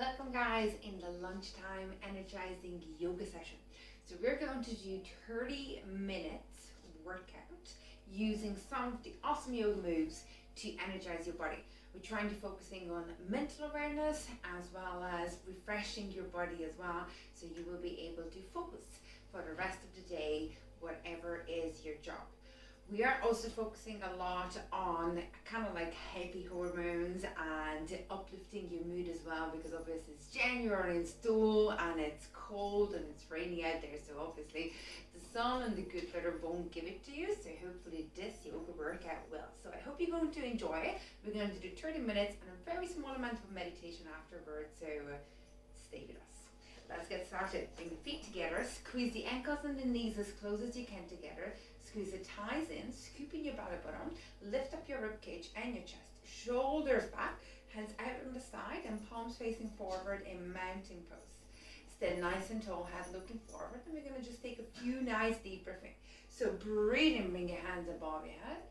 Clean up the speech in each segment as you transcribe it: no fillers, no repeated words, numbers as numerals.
Welcome guys in the lunchtime energizing yoga session. So we're going to do 30 minutes workout using some of the awesome yoga moves to energize your body. We're trying to focusing on mental awareness as well as refreshing your body as well, so you will be able to focus for the rest of the day, whatever is your job. We are also focusing a lot on kind of like happy hormones and uplifting your mood as well, because obviously it's January in school and it's cold and it's raining out there, so obviously the sun and the good weather won't give it to you, so hopefully this yoga workout will. So I hope you're going to enjoy it. We're going to do 30 minutes and a very small amount of meditation afterwards, so stay with us. Let's get started. Bring the feet together, squeeze the ankles and the knees as close as you can together. Squeeze the thighs in, scooping your belly button, lift up your rib cage and your chest. Shoulders back, hands out on the side and palms facing forward in mountain pose. Stay nice and tall, head looking forward, and we're going to just take a few nice deep breaths in. So breathe in, bring your hands above your head.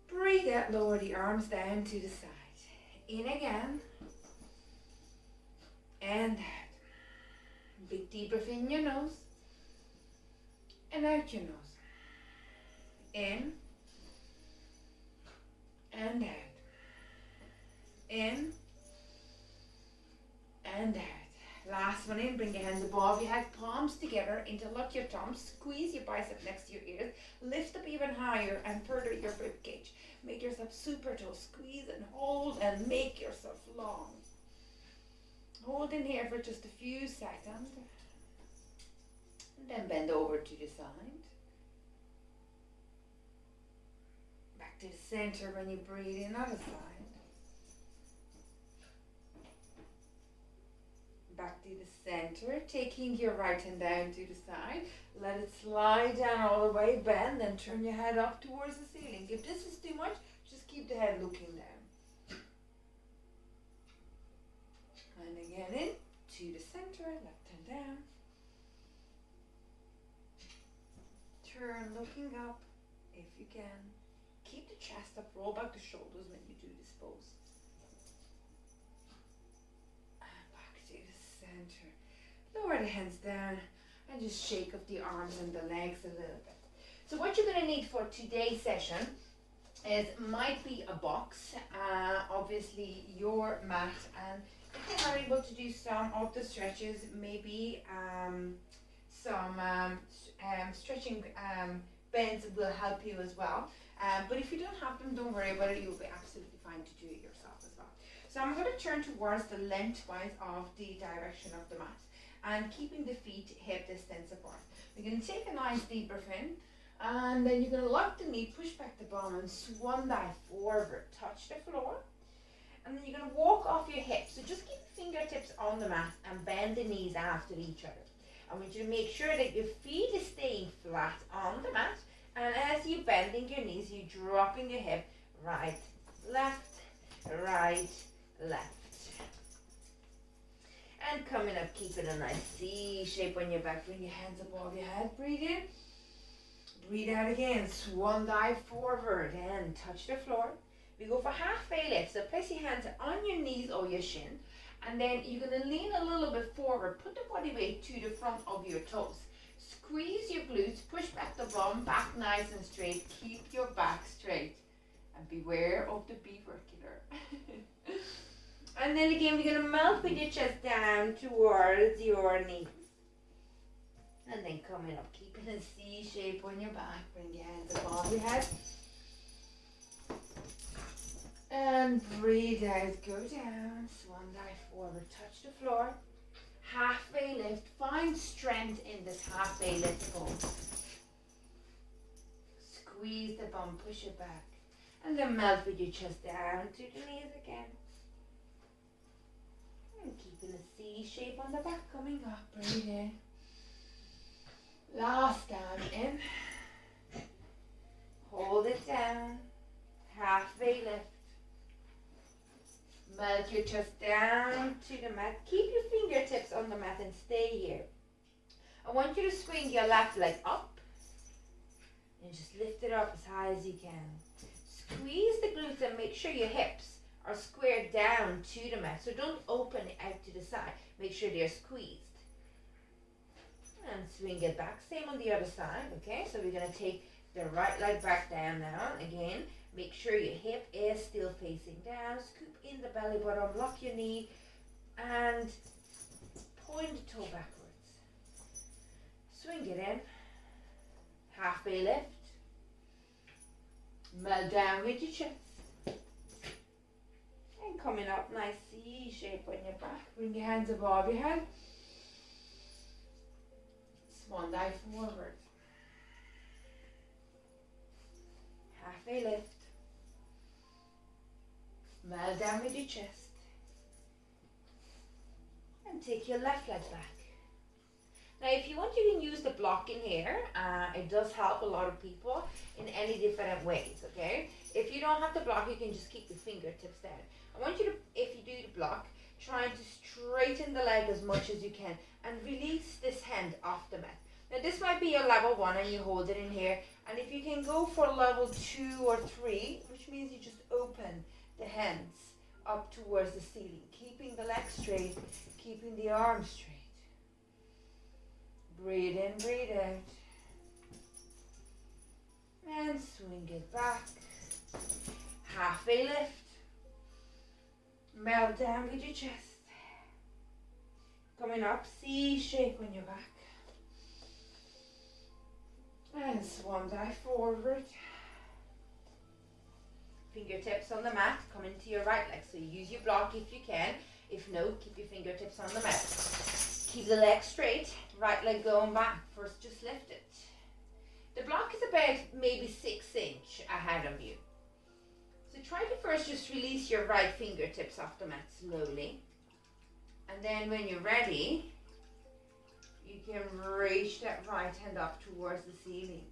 Breathe out, lower the arms down to the side. In again. And out. Big deep breath in your nose. And out your nose. In and out. In and out. Last one in, bring your hands above your head, palms together, interlock your thumbs, squeeze your bicep next to your ears, lift up even higher and further your rib cage. Make yourself super tall, squeeze and hold and make yourself long. Hold in here for just a few seconds. And then bend over to the side. Back to the center when you breathe in, other side. Back to the center, taking your right hand down to the side. Let it slide down all the way, bend, and turn your head up towards the ceiling. If this is too much, just keep the head looking down. And again in, to the center, left hand down. Turn, looking up, if you can. Keep the chest up, roll back the shoulders when you do this pose. And back to the center. Lower the hands down and just shake up the arms and the legs a little bit. So what you're going to need for today's session might be a box, obviously your mat, and if you're not able to do some of the stretches, maybe some stretching bends will help you as well. But if you don't have them, don't worry about it. You'll be absolutely fine to do it yourself as well. So I'm going to turn towards the lengthwise of the direction of the mat and keeping the feet hip distance apart. We're going to take a nice deep breath in, and then you're going to lock the knee, push back the bum and swan dive forward. Touch the floor. And then you're going to walk off your hips. So just keep the fingertips on the mat and bend the knees after each other. I want you to make sure that your feet is staying flat on the mat. And as you're bending your knees, you're dropping your hip right, left, left. And coming up, keeping a nice C shape on your back. Bring your hands above your head. Breathe in. Breathe out again. Swan dive forward and touch the floor. We go for halfway lift, so place your hands on your knees or your shin, and then you're going to lean a little bit forward. Put the body weight to the front of your toes. Squeeze your glutes, push back the bum, back nice and straight. Keep your back straight, and beware of the beaver killer. And then again, we're going to melt with your chest down towards your knees. And then coming up, keeping a C shape on your back. Bring your hands above your head. And breathe out, go down, swan dive forward, touch the floor. Halfway lift, find strength in this halfway lift pose. Squeeze the bum, push it back. And then melt with your chest down to the knees again. And keeping a C shape on the back, coming up, breathe in. Last down, in. Hold it down. Halfway lift. Melt your chest down to the mat. Keep your fingertips on the mat and stay here. I want you to swing your left leg up and just lift it up as high as you can. Squeeze the glutes and make sure your hips are squared down to the mat. So don't open it out to the side. Make sure they're squeezed. And swing it back. Same on the other side, okay? So we're going to take the right leg back down now. Again, make sure your hip is still facing down. Scoop in the belly button, lock your knee, and point the toe backwards. Swing it in. Halfway lift. Melt down with your chest. And coming up, nice C shape on your back. Bring your hands above your head. Swan dive forward. Halfway lift. Melt down with your chest. And take your left leg back. Now if you want, you can use the block in here. It does help a lot of people in any different ways, okay? If you don't have the block, you can just keep the fingertips down. I want you to, if you do the block, try to straighten the leg as much as you can and release this hand off the mat. Now this might be your level 1 and you hold it in here. And if you can go for level 2 or 3, which means you just open the hands up towards the ceiling, keeping the leg straight, keeping the arms straight. Breathe in, breathe out. And swing it back. Halfway lift. Melt down with your chest. Coming up, C shape on your back. And swan dive forward. Fingertips on the mat, come into your right leg. So you use your block if you can. If no, keep your fingertips on the mat. Keep the leg straight, right leg going back. First, just lift it. The block is about maybe 6 inches ahead of you. So try to first just release your right fingertips off the mat slowly. And then when you're ready, you can reach that right hand up towards the ceiling.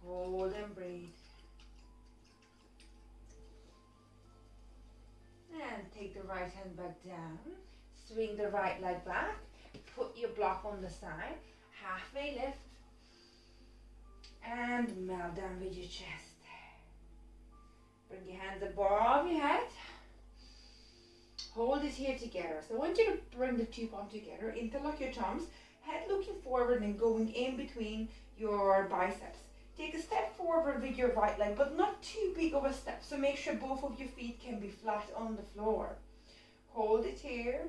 Hold and breathe. And take the right hand back down. Swing the right leg back. Put your block on the side. Halfway lift. And melt down with your chest. Bring your hands above your head. Hold it here together. So I want you to bring the two palms together. Interlock your thumbs. Head looking forward and going in between your biceps. Take a step forward with your right leg, but not too big of a step. So make sure both of your feet can be flat on the floor. Hold it here.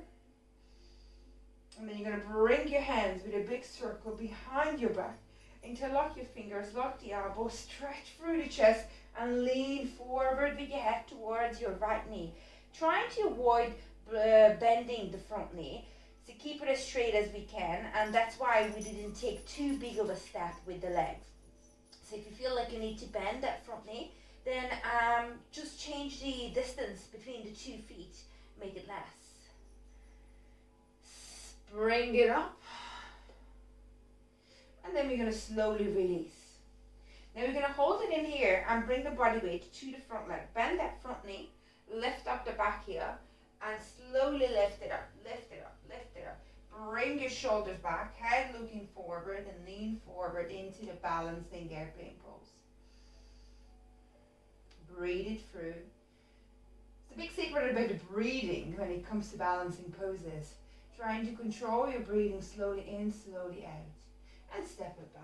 And then you're going to bring your hands with a big circle behind your back. Interlock your fingers, lock the elbows, stretch through the chest, and lean forward with your head towards your right knee. Trying to avoid bending the front knee. So keep it as straight as we can. And that's why we didn't take too big of a step with the legs. So if you feel like you need to bend that front knee, then just change the distance between the 2 feet. Make it less. Bring it up. And then we're going to slowly release. Now we're going to hold it in here and bring the body weight to the front leg. Bend that front knee. Lift up the back heel. And slowly lift it up. Lift it up. Lift it up. Bring your shoulders back, head looking forward, and lean forward into the balancing airplane pose. Breathe it through. The big secret about the breathing when it comes to balancing poses. Trying to control your breathing slowly in, slowly out. And step it back.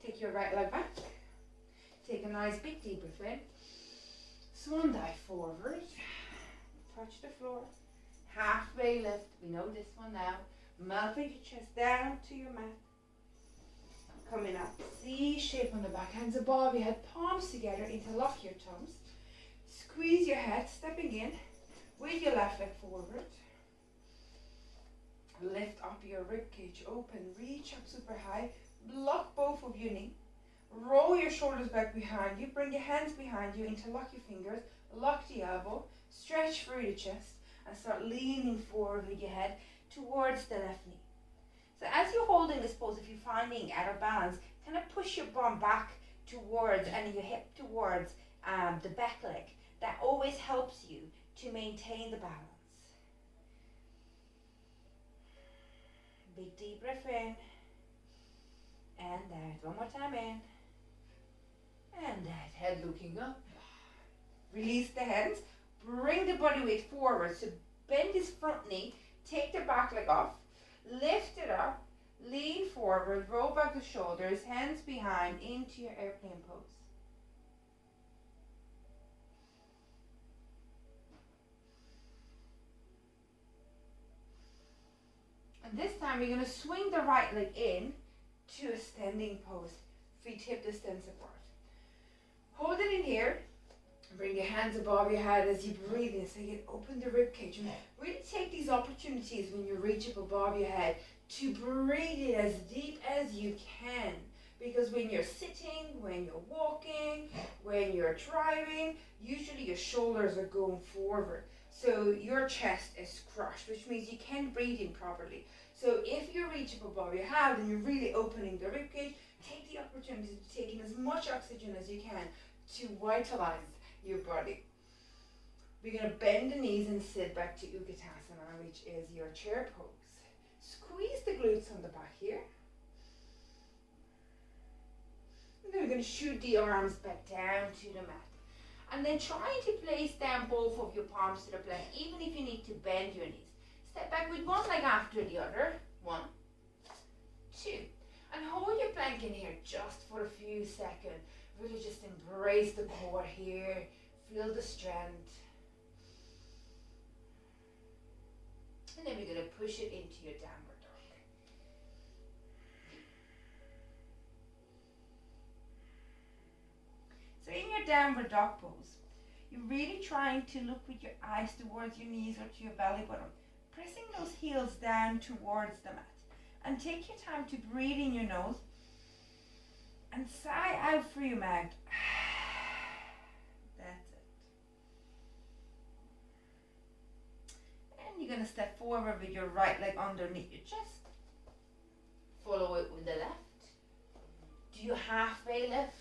Take your right leg back. Take a nice big deep breath in. Swan dive forward. Touch the floor. Halfway lift. We know this one now. Melt your chest down to your mat. Coming up. C shape on the back. Hands above your head. Palms together. Interlock your thumbs. Squeeze your head. Stepping in with your left leg forward. Lift up your rib cage. Open. Reach up super high. Block both of your knees. Roll your shoulders back behind you. Bring your hands behind you. Interlock your fingers. Lock the elbow. Stretch through the chest. And start leaning forward with your head towards the left knee. So as you're holding this pose, if you're finding out of balance, kind of push your bum back towards and your hip towards the back leg. That always helps you to maintain the balance. Big deep breath in. and out. One more time, in and out. Head looking up. Release the hands. Bring the body weight forward. So bend this front knee. Take the back leg off. Lift it up. Lean forward. Roll back the shoulders. Hands behind into your airplane pose. And this time you're going to swing the right leg in to a standing pose. Feet hip distance apart. Hold it in here. Bring your hands above your head as you breathe in, so you can open the rib cage. And really take these opportunities when you reach up above your head to breathe in as deep as you can. Because when you're sitting, when you're walking, when you're driving, usually your shoulders are going forward. So your chest is crushed, which means you can't breathe in properly. So if you reach up above your head and you're really opening the rib cage, take the opportunity to take in as much oxygen as you can to vitalize your body. We're going to bend the knees and sit back to Utkatasana, which is your chair pose. Squeeze the glutes on the back here. And then we're going to shoot the arms back down to the mat. And then try to place down both of your palms to the plank, even if you need to bend your knees. Step back with one leg after the other. 1, 2. And hold your plank in here just for a few seconds. Really just embrace the core here. Feel the strength. And then we're going to push it into your downward dog. So in your downward dog pose, you're really trying to look with your eyes towards your knees or to your belly button. Pressing those heels down towards the mat. And take your time to breathe in your nose. And sigh out through your mouth. That's it. And you're going to step forward with your right leg underneath your chest. Follow it with the left. Do your halfway lift.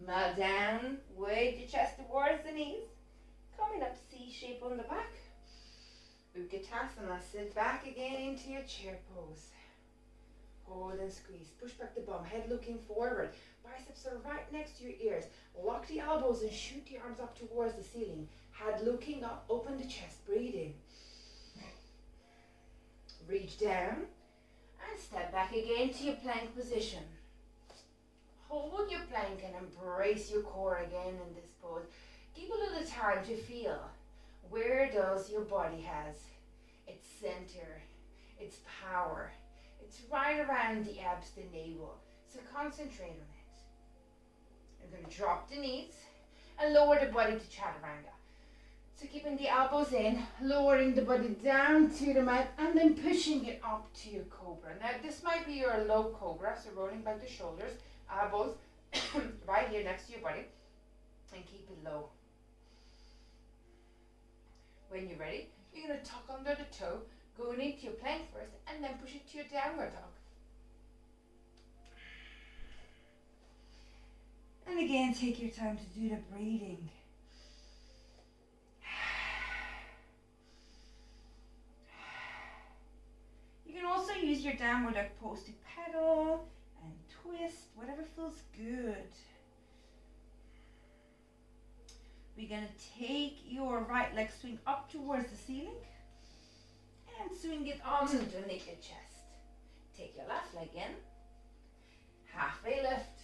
Melt down with your chest towards the knees. Coming up C shape on the back. Utkatasana. Sit back again into your chair pose. Hold and squeeze. Push back the bum. Head looking forward. Biceps are right next to your ears. Lock the elbows and shoot the arms up towards the ceiling. Head looking up. Open the chest. Breathe in. Reach down. And step back again to your plank position. Hold your plank and embrace your core again in this pose. Give a little time to feel. Where does your body has its center, its power? It's right around the abs, the navel. So concentrate on it. You're going to drop the knees and lower the body to chaturanga. So keeping the elbows in, lowering the body down to the mat, and then pushing it up to your cobra. Now this might be your low cobra, so rolling back the shoulders, elbows right here next to your body, and keep it low. When you're ready, you're going to tuck under the toe, going into your plank first, and then push it to your downward dog. And again, take your time to do the breathing. You can also use your downward dog pose to pedal and twist, whatever feels good. We're going to take your right leg, swing up towards the ceiling, and swing it underneath your chest. Take your left leg in, halfway lift,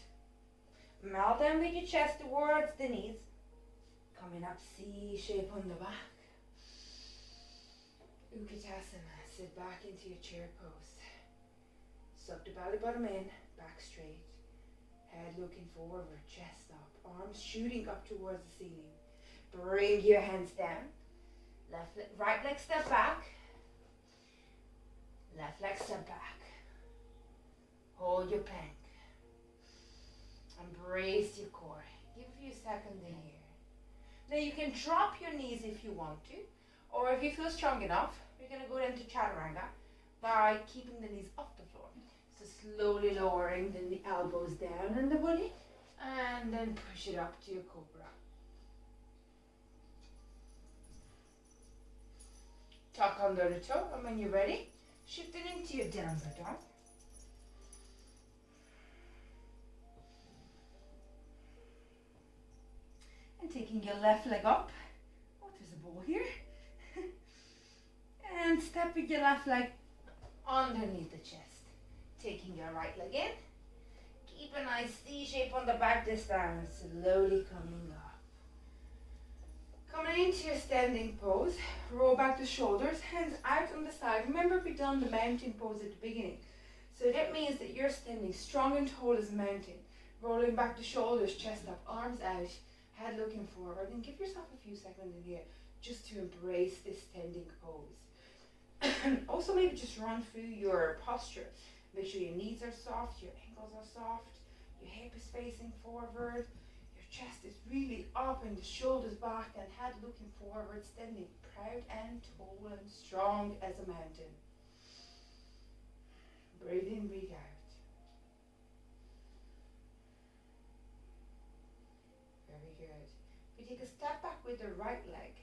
melt down with your chest towards the knees, coming up C shape on the back. Utkatasana, sit back into your chair pose. Suck the belly button in, back straight, head looking forward, chest up, arms shooting up towards the ceiling. Bring your hands down. Right leg step back. Left leg step back. Hold your plank. Embrace your core. Give a few seconds in here. Now you can drop your knees if you want to, or if you feel strong enough, you're going to go into chaturanga by keeping the knees off the floor. So slowly lowering the elbows down in the body, and then push it up to your cobra. Tuck under the toe, and when you're ready, shift it into your downward dog. taking your left leg up. Oh, there's a ball here. And step with your left leg underneath the chest. Taking your right leg in. Keep a nice C shape on the back this time. Slowly coming up. Coming into your standing pose. Roll back the shoulders, hands out on the side. Remember we done the mountain pose at the beginning. So that means that you're standing strong and tall as a mountain. Rolling back the shoulders, chest up, arms out, head looking forward. And give yourself a few seconds in here just to embrace this standing pose. And also maybe just run through your posture. Make sure your knees are soft, your ankles are soft, your hip is facing forward, your chest is really up and the shoulders back and head looking forward, standing proud and tall and strong as a mountain. Breathe in, breathe out. Very good. We take a step back with the right leg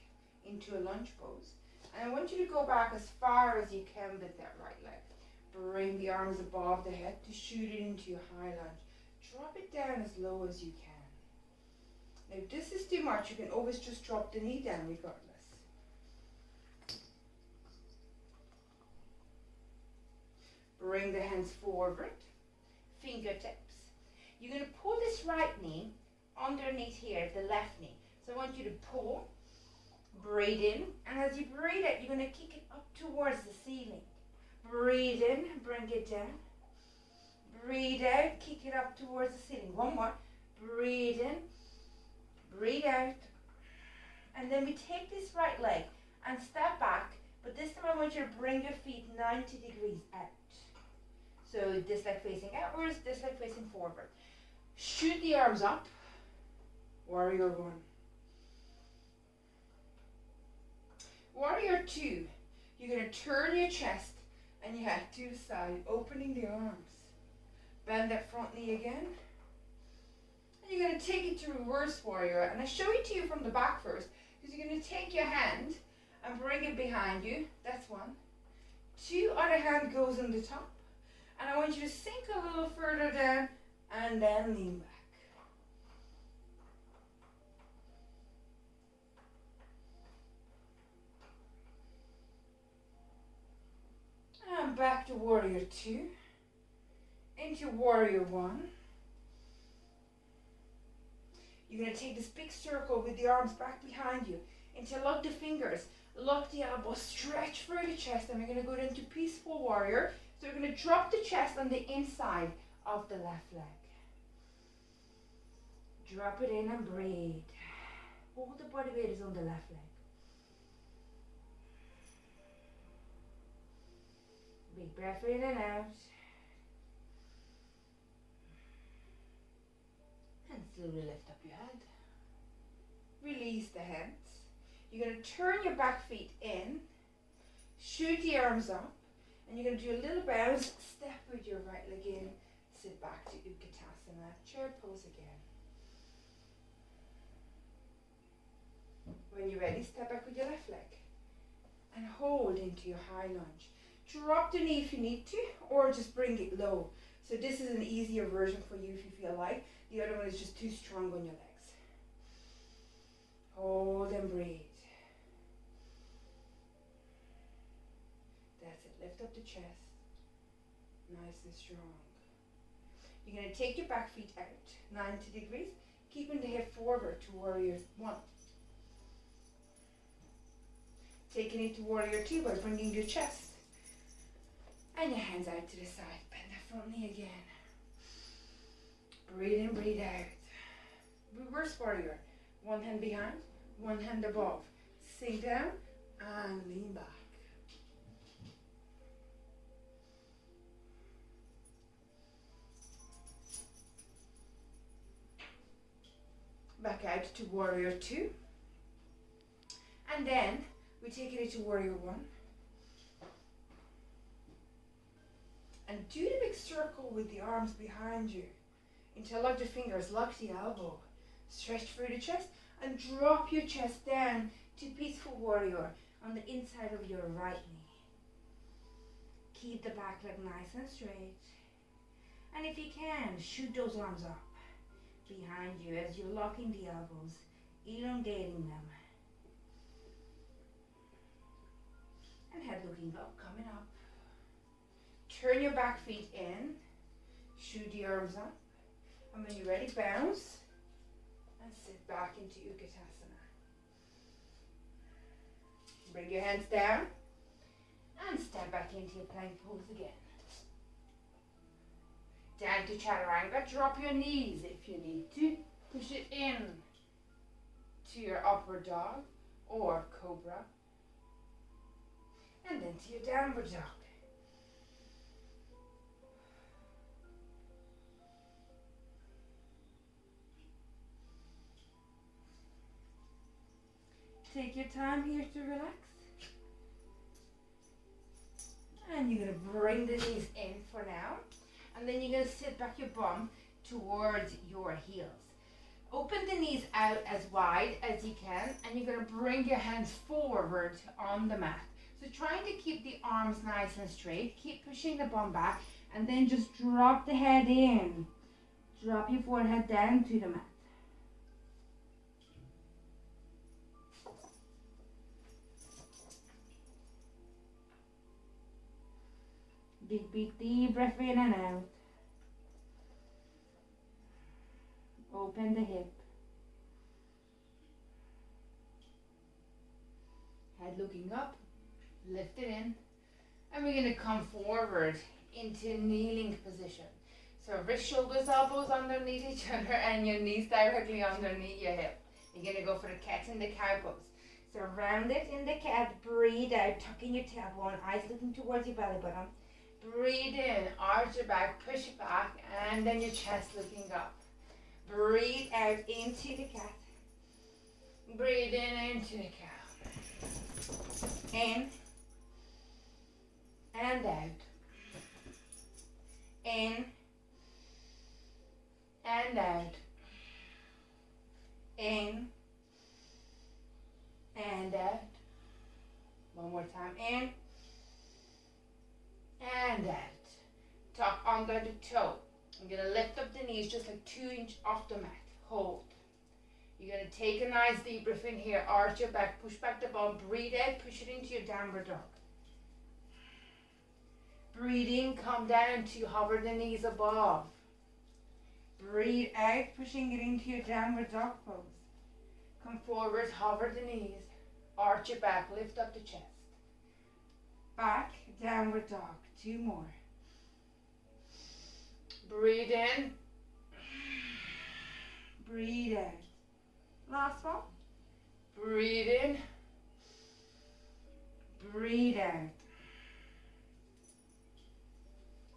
into a lunge pose. And I want you to go back as far as you can with that right leg. Bring the arms above the head to shoot it into your high lunge. Drop it down as low as you can. Now if this is too much, you can always just drop the knee down regardless. Bring the hands forward, fingertips. You're going to pull this right knee underneath here, the left knee. So I want you to pull, breathe in, and as you breathe out, you're going to kick it up towards the ceiling. Breathe in, bring it down. Breathe out, kick it up towards the ceiling. One more. Breathe in, breathe out. And then we take this right leg and step back, but this time I want you to bring your feet 90 degrees out. So this leg facing outwards, this leg facing forward. Shoot the arms up. Warrior one. Warrior two. You're going to turn your chest and you head to the side, opening the arms. Bend that front knee again. And you're going to take it to reverse warrior. And I show it to you from the back first, because you're going to take your hand and bring it behind you. That's one. Two, other hand goes on the top. And I want you to sink a little further down and then lean back. And back to warrior two. Into warrior one. You're going to take this big circle with the arms back behind you. Interlock the fingers, lock the elbows, stretch through the chest, and we're going to go into peaceful warrior. So we're going to drop the chest on the inside of the left leg. Drop it in and breathe. Hold the body weight is on the left leg. Big breath in and out. And slowly lift up your head. Release the hands. You're going to turn your back feet in. Shoot the arms up. And you're going to do a little bounce. Step with your right leg in. Sit back to Utkatasana. Chair pose again. When you're ready, step back with your left leg. And hold into your high lunge. Drop the knee if you need to, or just bring it low. So this is an easier version for you if you feel like. The other one is just too strong on your legs. Hold and breathe. That's it. Lift up the chest. Nice and strong. You're going to take your back feet out, 90 degrees, keeping the hip forward to warrior one. Taking it to warrior two by bringing your chest. And your hands out to the side. Bend that front knee again. Breathe in, breathe out. Reverse warrior. One hand behind, one hand above. Sink down and lean back. Back out to warrior two. And then we take it into warrior one. And do the big circle with the arms behind you. Interlock the fingers, lock the elbow. Stretch through the chest and drop your chest down to peaceful warrior on the inside of your right knee. Keep the back leg nice and straight. And if you can, shoot those arms up behind you as you're locking the elbows elongating them. And head looking up, coming up. Turn your back feet in, shoot the arms up, and when you're ready, bounce and sit back into Utkatasana. Bring your hands down and step back into your plank pose again. Down to Chaturanga, drop your knees if you need to. Push it in to your upward dog or cobra. And then to your downward dog. Take your time here to relax. And you're going to bring the knees in for now. And then you're going to sit back your bum towards your heels. Open the knees out as wide as you can. And you're going to bring your hands forward on the mat. So trying to keep the arms nice and straight. Keep pushing the bum back. And then just drop the head in. Drop your forehead down to the mat. Big deep breath in and out. Open the hip. Head looking up. Lift it in. And we're going to come forward into kneeling position. So wrist, shoulders, elbows underneath each other and your knees directly underneath your hip. You're going to go for the cat in the cow pose. So round it in the cat. Breathe out. Tucking your tailbone. Eyes looking towards your belly button. Breathe in, arch your back, push it back, and then your chest looking up. Breathe out into the cat. Breathe in into the cow. In and out. In and out. In and out. One more time. In and out. Tuck under the toe. I'm going to lift up the knees just like 2 inches off the mat. Hold. You're going to take a nice deep breath in here. Arch your back. Push back the bum. Breathe out. Push it into your downward dog. Breathe in. Come down to hover the knees above. Breathe out. Pushing it into your downward dog pose. Come forward. Hover the knees. Arch your back. Lift up the chest. Back. Downward dog. 2 more. Breathe in. Breathe out. Last one. Breathe in. Breathe out.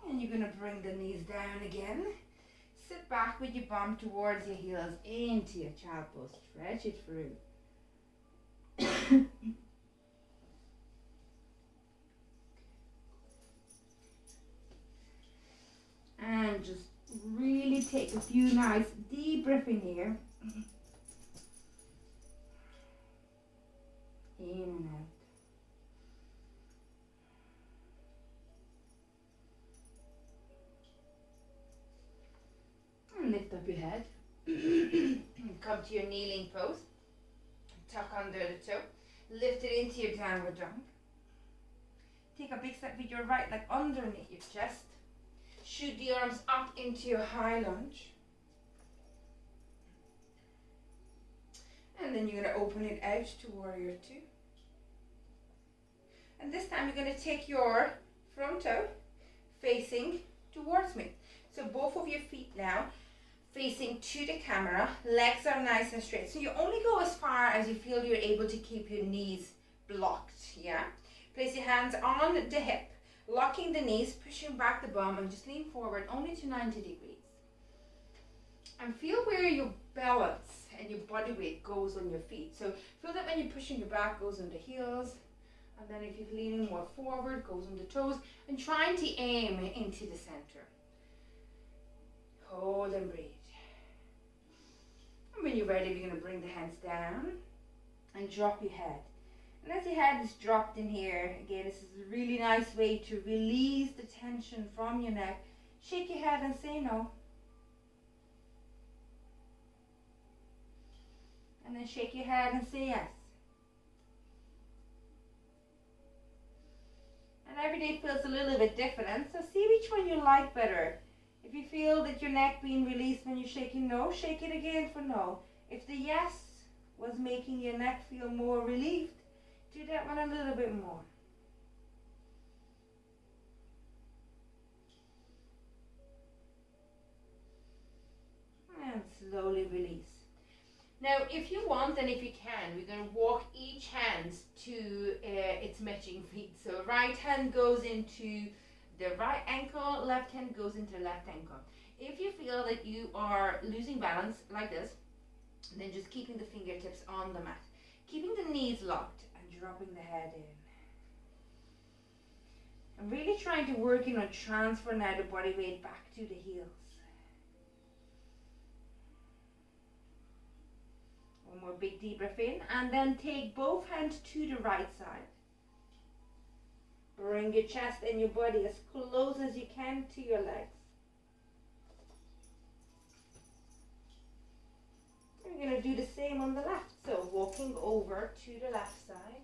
And you're going to bring the knees down again. Sit back with your bum towards your heels into your child pose. Stretch it through. And just really take a few nice deep breaths in here. In and out. And lift up your head. Come to your kneeling pose. Tuck under the toe. Lift it into your downward dog. Take a big step with your right leg underneath your chest. Shoot the arms up into your high lunge. And then you're going to open it out to warrior 2. And this time you're going to take your front toe facing towards me. So both of your feet now facing to the camera. Legs are nice and straight. So you only go as far as you feel you're able to keep your knees blocked. Yeah. Place your hands on the hip. Locking the knees, pushing back the bum, and just lean forward only to 90 degrees. And feel where your balance and your body weight goes on your feet. So feel that when you're pushing your back goes on the heels, and then if you're leaning more forward, goes on the toes, and trying to aim into the center. Hold and breathe. And when you're ready, you're going to bring the hands down and drop your head. And as your head is dropped in here, again, this is a really nice way to release the tension from your neck. Shake your head and say no. And then shake your head and say yes. And every day feels a little bit different, so see which one you like better. If you feel that your neck being released when you're shaking no, shake it again for no. If the yes was making your neck feel more relieved, do that one a little bit more. And slowly release. Now, if you want and if you can, we're going to walk each hand to its matching feet. So right hand goes into the right ankle, left hand goes into the left ankle. If you feel that you are losing balance like this, then just keeping the fingertips on the mat. Keeping the knees locked and dropping the head in. I'm really trying to work on transfer now the body weight back to the heels. One more big deep breath in, and then take both hands to the right side. Bring your chest and your body as close as you can to your legs. We're going to do the same on the left. So walking over to the left side.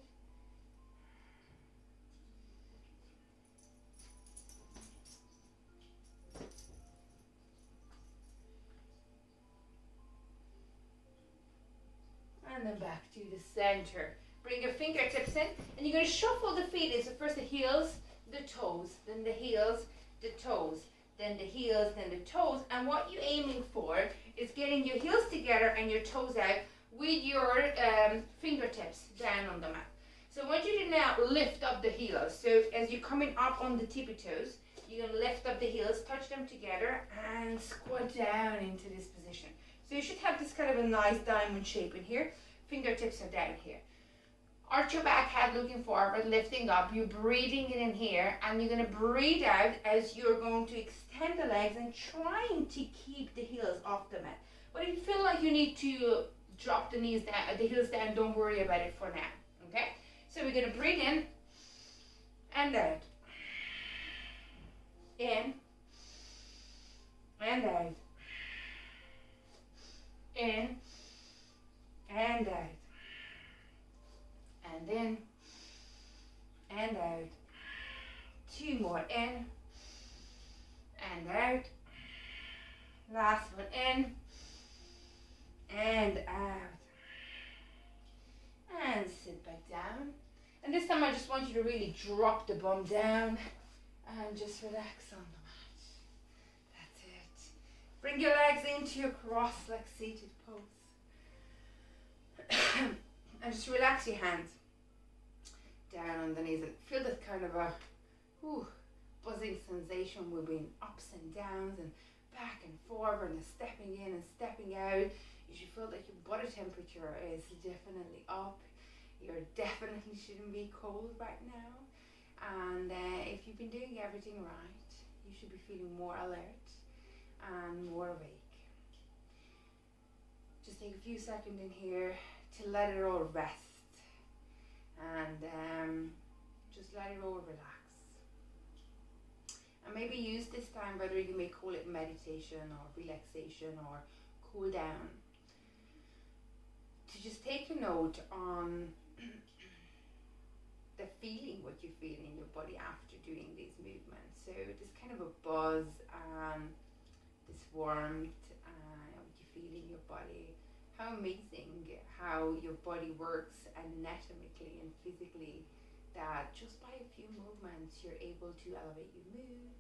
And then back to the center. Bring your fingertips in, and you're going to shuffle the feet in. So first the heels, the toes, then the heels, the toes, then the heels, then the toes. And what you're aiming for is getting your heels together and your toes out with your fingertips down on the mat. So I want you to now lift up the heels. So as you're coming up on the tippy toes, you're going to lift up the heels, touch them together, and squat down into this position. So you should have this kind of a nice diamond shape in here. Fingertips are down here. Arch your back, head looking forward, lifting up. You're breathing in here, and you're going to breathe out as you're going to extend the legs and trying to keep the heels off the mat. But if you feel like you need to drop the knees down, the heels down, don't worry about it for now. Okay? So we're going to breathe in and out. In and out. In and out. And in and out. Two more, in and out. Last one, in and out. And sit back down. And this time I just want you to really drop the bum down and just relax on the mat. That's it. Bring your legs into your cross-legged seated pose. And just relax your hands down on the knees and feel that kind of a buzzing sensation between ups and downs and back and forward and stepping in and stepping out. You should feel that your body temperature is definitely up. You definitely shouldn't be cold right now. And if you've been doing everything right, you should be feeling more alert and more awake. Just take a few seconds in here to let it all rest. And just let it all relax. And maybe use this time, whether you may call it meditation or relaxation or cool down, to just take a note on the feeling, what you feel in your body after doing these movements. So this kind of a buzz, this warmth, what you feel in your body. How amazing how your body works anatomically and physically, that just by a few movements you're able to elevate your mood,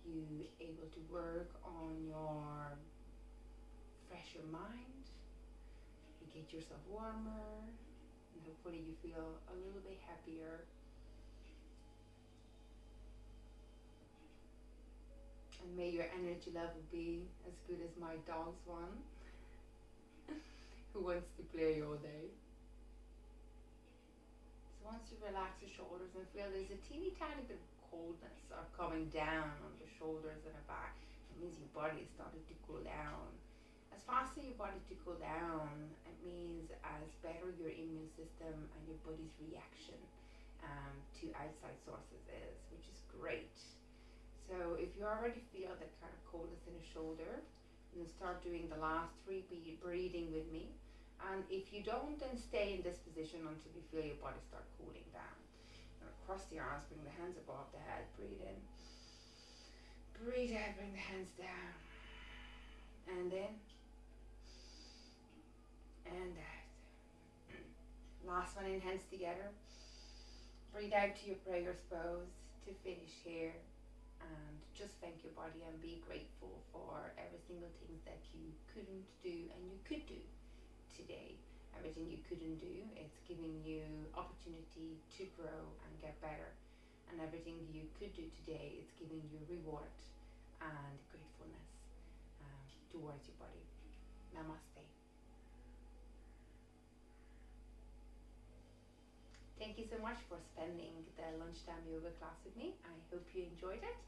you're able to work on your fresher mind, you get yourself warmer, and hopefully you feel a little bit happier. And may your energy level be as good as my dog's one, who wants to play all day. So once you relax your shoulders and feel there's a teeny tiny bit of coldness are coming down on the shoulders and the back, it means your body is starting to cool down. As fast as your body to cool down, it means as better your immune system and your body's reaction to outside sources is, which is great. So if you already feel that kind of coldness in the shoulder, you can start doing the last 3 breathing with me. And if you don't, then stay in this position until you feel your body start cooling down. And across the arms, bring the hands above the head, breathe in. Breathe out, bring the hands down. And in. And out. Last one, in, hands together. Breathe out to your prayer pose to finish here. And just thank your body and be grateful for every single thing that you couldn't do and you could do today. Everything you couldn't do, it's giving you opportunity to grow and get better. And everything you could do today, it's giving you reward and gratefulness towards your body. Namaste. Thank you so much for spending the lunchtime yoga class with me. I hope you enjoyed it,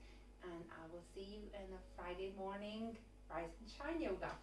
and I will see you in a Friday morning Rise and Shine yoga.